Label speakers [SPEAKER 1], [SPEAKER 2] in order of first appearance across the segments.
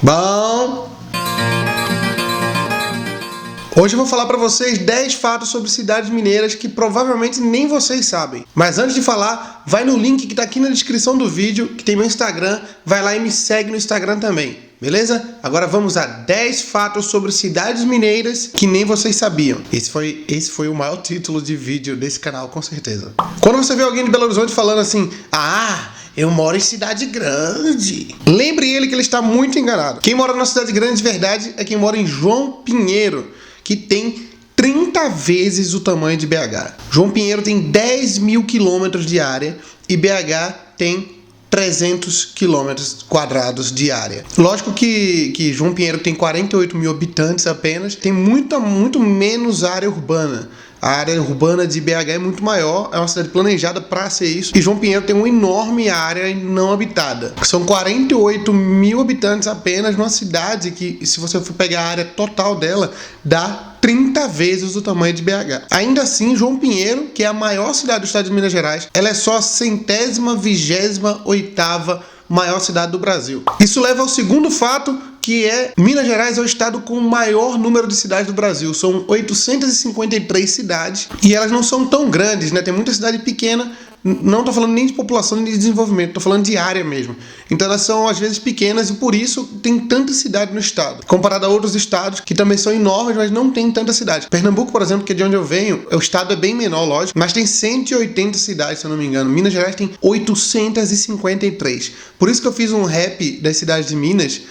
[SPEAKER 1] Bom, hoje eu vou falar para vocês 10 fatos sobre cidades mineiras que provavelmente nem vocês sabem. Mas antes de falar, vai no link que tá aqui na descrição do vídeo, que tem meu Instagram, vai lá e me segue no Instagram também, beleza? Agora vamos a 10 fatos sobre cidades mineiras que nem vocês sabiam. Esse foi o maior título de vídeo desse canal, com certeza. Quando você vê alguém de Belo Horizonte falando assim, eu moro em cidade grande, lembre ele que ele está muito enganado. Quem mora numa cidade grande de verdade é quem mora em João Pinheiro, que tem 30 vezes o tamanho de BH. João Pinheiro tem 10 mil quilômetros de área e BH tem 300 quilômetros quadrados de área. Lógico que João Pinheiro tem 48 mil habitantes apenas, tem muito menos área urbana. A área urbana de BH é muito maior, é uma cidade planejada para ser isso. E João Pinheiro tem uma enorme área não habitada. São 48 mil habitantes apenas numa cidade que, se você for pegar a área total dela, dá 30 vezes o tamanho de BH. Ainda assim, João Pinheiro, que é a maior cidade do estado de Minas Gerais, ela é só a 128ª maior cidade do Brasil. Isso leva ao segundo fato, que é Minas Gerais é o estado com o maior número de cidades do Brasil. São 853 cidades e elas não são tão grandes, né? Tem muita cidade pequena. Não estou falando nem de população nem de desenvolvimento, estou falando de área mesmo. Então elas são às vezes pequenas e por isso tem tanta cidade no estado. Comparado a outros estados que também são enormes, mas não tem tanta cidade. Pernambuco, por exemplo, que é de onde eu venho, o estado é bem menor, lógico, mas tem 180 cidades, se eu não me engano. Minas Gerais tem 853. Por isso que eu fiz um rap das cidades de Minas,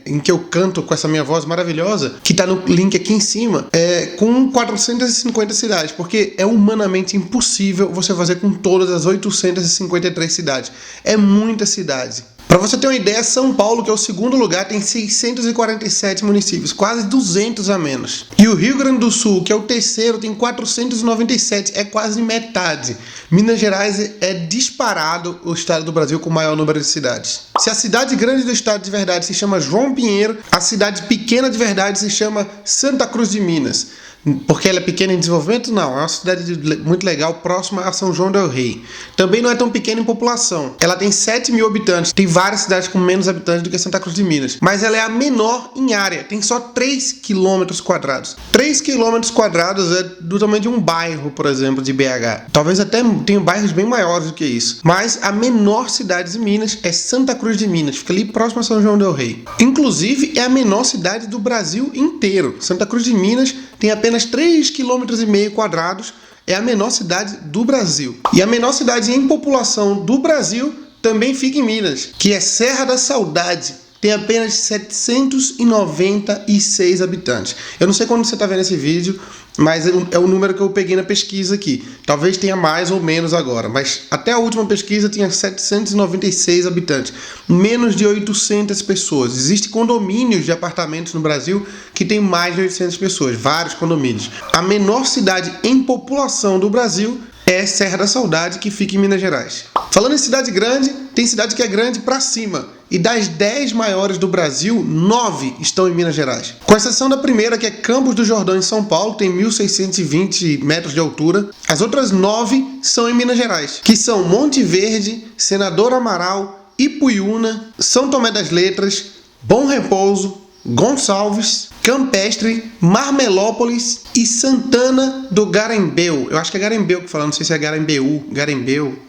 [SPEAKER 1] em que eu canto com essa minha voz maravilhosa, que tá no link aqui em cima, com 450 cidades, porque é humanamente impossível você fazer com todas as 853 cidades. É muita cidade. Para você ter uma ideia, São Paulo, que é o segundo lugar, tem 647 municípios, quase 200 a menos. E o Rio Grande do Sul, que é o terceiro, tem 497, é quase metade. Minas Gerais é disparado o estado do Brasil com o maior número de cidades. Se a cidade grande do estado de verdade se chama João Pinheiro, a cidade pequena de verdade se chama Santa Cruz de Minas. Porque ela é pequena em desenvolvimento? Não, é uma cidade muito legal, próxima a São João del Rei. Também não é tão pequena em população. Ela tem 7 mil habitantes. Tem várias cidades com menos habitantes do que Santa Cruz de Minas. Mas ela é a menor em área. Tem só 3 quilômetros quadrados. 3 quilômetros quadrados é do tamanho de um bairro, por exemplo, de BH. Talvez até tenha bairros bem maiores do que isso. Mas a menor cidade de Minas é Santa Cruz de Minas. Fica ali próximo a São João del Rei. Inclusive, é a menor cidade do Brasil inteiro. Santa Cruz de Minas tem apenas 3,5 km quadrados, é a menor cidade do Brasil. E a menor cidade em população do Brasil também fica em Minas, que é Serra da Saudade. Tem apenas 796 habitantes. Eu não sei quando você está vendo esse vídeo, mas é o número que eu peguei na pesquisa aqui. Talvez tenha mais ou menos agora, mas até a última pesquisa tinha 796 habitantes. Menos de 800 pessoas. Existem condomínios de apartamentos no Brasil que tem mais de 800 pessoas, vários condomínios. A menor cidade em população do Brasil é Serra da Saudade, que fica em Minas Gerais. Falando em cidade grande, tem cidade que é grande pra cima. E das 10 maiores do Brasil, 9 estão em Minas Gerais. Com exceção da primeira, que é Campos do Jordão, em São Paulo, tem 1.620 metros de altura. As outras 9 são em Minas Gerais, que são Monte Verde, Senador Amaral, Ipuiuna, São Tomé das Letras, Bom Repouso, Gonçalves, Campestre, Marmelópolis e Santana do Garembeu. Eu acho que é Garembeu que fala, não sei se é Garembeu.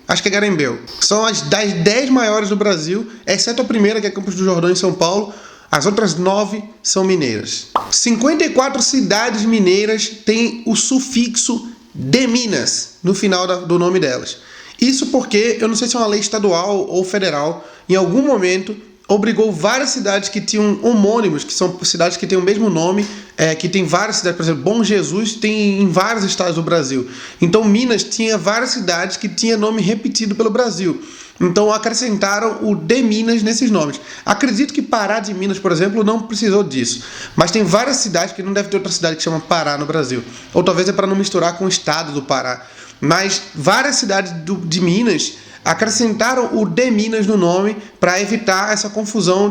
[SPEAKER 1] Acho que é Garembeu. São as das 10 maiores do Brasil, exceto a primeira, que é Campos do Jordão, em São Paulo. As outras 9 são mineiras. 54 cidades mineiras têm o sufixo de Minas no final do nome delas. Isso porque, eu não sei se é uma lei estadual ou federal, em algum momento obrigou várias cidades que tinham homônimos, que são cidades que têm o mesmo nome, que tem várias cidades, por exemplo, Bom Jesus tem em vários estados do Brasil. Então Minas tinha várias cidades que tinha nome repetido pelo Brasil. Então acrescentaram o de Minas nesses nomes. Acredito que Pará de Minas, por exemplo, não precisou disso. Mas tem várias cidades, que não deve ter outra cidade que chama Pará no Brasil. Ou talvez é para não misturar com o estado do Pará. Mas várias cidades de Minas acrescentaram o de Minas no nome para evitar essa confusão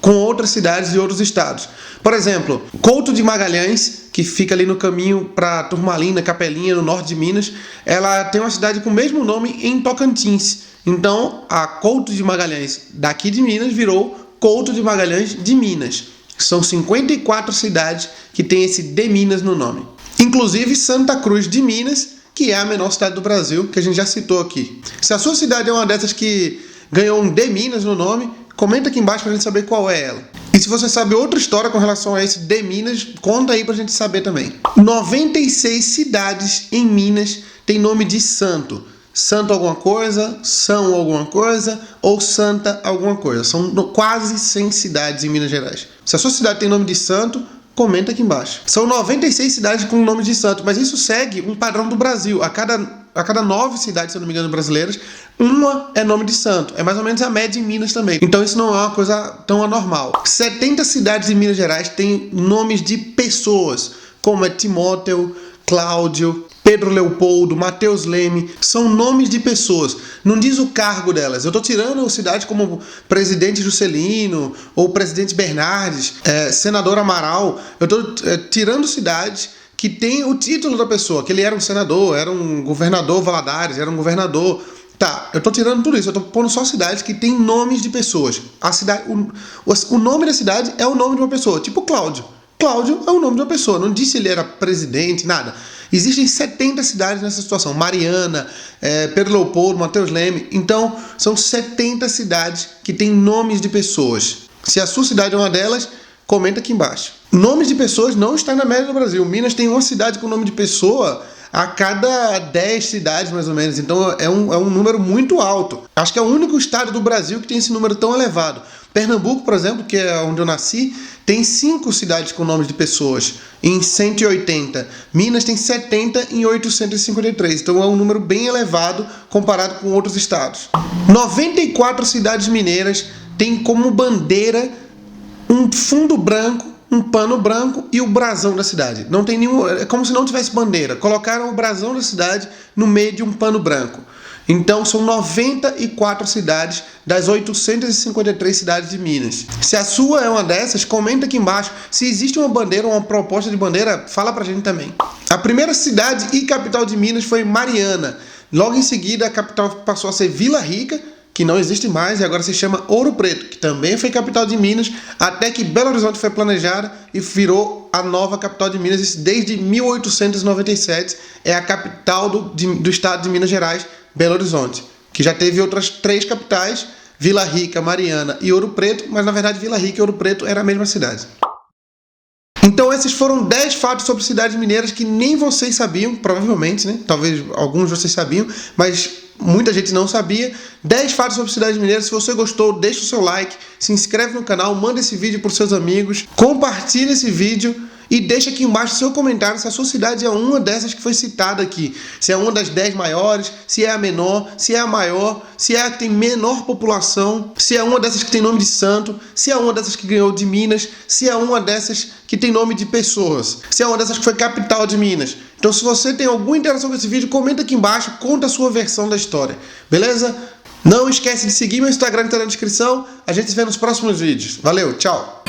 [SPEAKER 1] com outras cidades de outros estados. Por exemplo, Couto de Magalhães, que fica ali no caminho para Turmalina, Capelinha, no norte de Minas, ela tem uma cidade com o mesmo nome em Tocantins. Então, a Couto de Magalhães daqui de Minas virou Couto de Magalhães de Minas. São 54 cidades que tem esse de Minas no nome. Inclusive Santa Cruz de Minas, que é a menor cidade do Brasil, que a gente já citou aqui. Se a sua cidade é uma dessas que ganhou um de Minas no nome, comenta aqui embaixo pra gente saber qual é ela. E se você sabe outra história com relação a esse de Minas, conta aí pra gente saber também. 96 cidades em Minas tem nome de santo. Santo alguma coisa, São alguma coisa ou Santa alguma coisa. São quase 100 cidades em Minas Gerais. Se a sua cidade tem nome de santo, comenta aqui embaixo. São 96 cidades com nome de santo, mas isso segue um padrão do Brasil. A cada 9 cidades, se eu não me engano, brasileiras, uma é nome de santo. É mais ou menos a média em Minas também. Então isso não é uma coisa tão anormal. 70 cidades em Minas Gerais têm nomes de pessoas, como é Timóteo, Cláudio, Pedro Leopoldo, Mateus Leme, são nomes de pessoas. Não diz o cargo delas. Eu estou tirando cidades como presidente Juscelino ou presidente Bernardes, senador Amaral. Eu estou tirando cidades que tem o título da pessoa, que ele era um senador, era um governador Valadares, era um governador. Tá, eu tô tirando tudo isso, eu tô pondo só cidades que tem nomes de pessoas. A cidade, o nome da cidade é o nome de uma pessoa, tipo Cláudio. Cláudio é o nome de uma pessoa, não disse se ele era presidente, nada. Existem 70 cidades nessa situação. Mariana, Pedro Leopoldo, Mateus Leme. Então, são 70 cidades que têm nomes de pessoas. Se a sua cidade é uma delas, comenta aqui embaixo. Nomes de pessoas não está na média do Brasil. Minas tem uma cidade com nome de pessoa a cada 10 cidades, mais ou menos. Então, é um número muito alto. Acho que é o único estado do Brasil que tem esse número tão elevado. Pernambuco, por exemplo, que é onde eu nasci, tem 5 cidades com nomes de pessoas em 180. Minas tem 70 em 853. Então é um número bem elevado comparado com outros estados. 94 cidades mineiras têm como bandeira um fundo branco, um pano branco e o brasão da cidade. Não tem nenhum, é como se não tivesse bandeira. Colocaram o brasão da cidade no meio de um pano branco. Então são 94 cidades das 853 cidades de Minas. Se a sua é uma dessas, comenta aqui embaixo. Se existe uma bandeira ou uma proposta de bandeira, fala pra gente também. A primeira cidade e capital de Minas foi Mariana. Logo em seguida a capital passou a ser Vila Rica, que não existe mais, e agora se chama Ouro Preto, que também foi capital de Minas, até que Belo Horizonte foi planejada e virou a nova capital de Minas. Isso desde 1897 é a capital do estado de Minas Gerais, Belo Horizonte, que já teve outras 3 capitais, Vila Rica, Mariana e Ouro Preto, mas na verdade Vila Rica e Ouro Preto era a mesma cidade. Então esses foram 10 fatos sobre cidades mineiras que nem vocês sabiam, provavelmente, né? Talvez alguns de vocês sabiam, mas muita gente não sabia. 10 fatos sobre cidades mineiras. Se você gostou, deixa o seu like, se inscreve no canal, manda esse vídeo para os seus amigos, compartilha esse vídeo e deixa aqui embaixo seu comentário se a sua cidade é uma dessas que foi citada aqui. Se é uma das 10 maiores, se é a menor, se é a maior, se é a que tem menor população, se é uma dessas que tem nome de santo, se é uma dessas que ganhou de Minas, se é uma dessas que tem nome de pessoas, se é uma dessas que foi capital de Minas. Então se você tem alguma interação com esse vídeo, comenta aqui embaixo, conta a sua versão da história, beleza? Não esquece de seguir meu Instagram que está na descrição. A gente se vê nos próximos vídeos. Valeu, tchau!